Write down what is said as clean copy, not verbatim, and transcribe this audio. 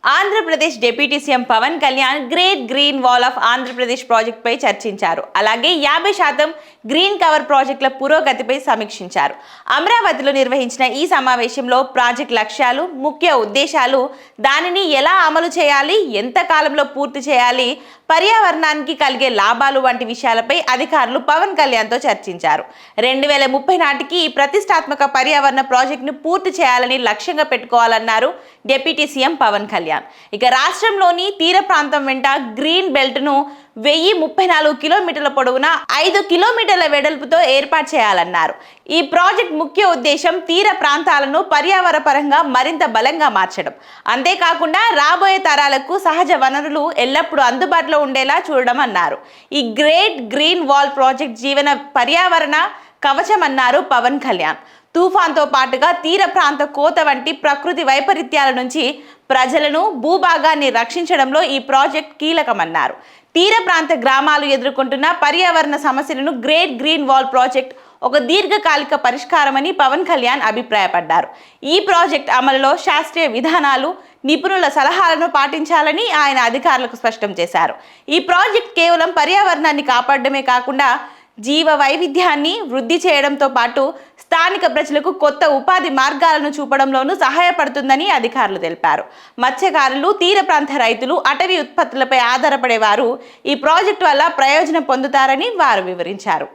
Andhra Pradesh deputy CM Pawan Kalyan great green wall of Andhra Pradesh ప్రాజెక్టుపై చర్చించారు. అలాగే 50% గ్రీన్ కవర్ ప్రాజెక్టుల పురోగతిపై సమీక్షించారు. అమరావతిలో నిర్వహించిన ఈ సమావేశంలో ప్రాజెక్ట్ లక్ష్యాలు, ముఖ్య ఉద్దేశాలు, దానిని ఎలా అమలు చేయాలి, ఎంత కాలంలో పూర్తి చేయాలి, పర్యావరణానికి కలిగే లాభాలు వంటి విషయాలపై అధికారులు పవన్ కళ్యాణ్తో చర్చించారు. 2030 నాటికి ఈ ప్రతిష్టాత్మక పర్యావరణ ప్రాజెక్టును పూర్తి చేయాలని లక్ష్యంగా పెట్టుకోవాలన్నారు డిప్యూటీ సీఎం పవన్ కళ్యాణ్. ఇక రాష్ట్రంలోని తీర ప్రాంతం వెంట గ్రీన్ బెల్ట్ ను 1034 కిలోమీటర్ల పొడవున 5 కిలోమీటర్ల వెడల్పుతో ఏర్పాటు చేయాలన్నారు. ఈ ప్రాజెక్ట్ ముఖ్య ఉద్దేశం తీర ప్రాంతాలను పర్యావరణ పరంగా మరింత బలంగా మార్చడం, అంతేకాకుండా రాబోయే తరాలకు సహజ వనరులు ఎల్లప్పుడూ అందుబాటులో ఉండేలా చూడడం అన్నారు. ఈ గ్రేట్ గ్రీన్ వాల్ ప్రాజెక్ట్ జీవన పర్యావరణ కవచం అన్నారు పవన్ కళ్యాణ్. తుఫాన్తో పాటుగా తీర ప్రాంత కోత వంటి ప్రకృతి వైపరీత్యాల నుంచి ప్రజలను, భూభాగాన్ని రక్షించడంలో ఈ ప్రాజెక్ట్ కీలకమన్నారు. తీర ప్రాంత గ్రామాలు ఎదుర్కొంటున్న పర్యావరణ సమస్యలను గ్రేట్ గ్రీన్ వాల్ ప్రాజెక్ట్ ఒక దీర్ఘకాలిక పరిష్కారమని పవన్ కళ్యాణ్ అభిప్రాయపడ్డారు. ఈ ప్రాజెక్ట్ అమలులో శాస్త్రీయ విధానాలు, నిపుణుల సలహాలను పాటించాలని ఆయన అధికారులకు స్పష్టం చేశారు. ఈ ప్రాజెక్ట్ కేవలం పర్యావరణాన్ని కాపాడమే కాకుండా జీవ వైవిధ్యాన్ని వృద్ధి చేయడంతో పాటు స్థానిక ప్రజలకు కొత్త ఉపాధి మార్గాలను చూపడంలోనూ సహాయపడుతుందని అధికారులు తెలిపారు. మత్స్యకారులు, తీర ప్రాంత రైతులు, అటవీ ఉత్పత్తులపై ఆధారపడేవారు ఈ ప్రాజెక్టు వల్ల ప్రయోజనం పొందుతారని వారు వివరించారు.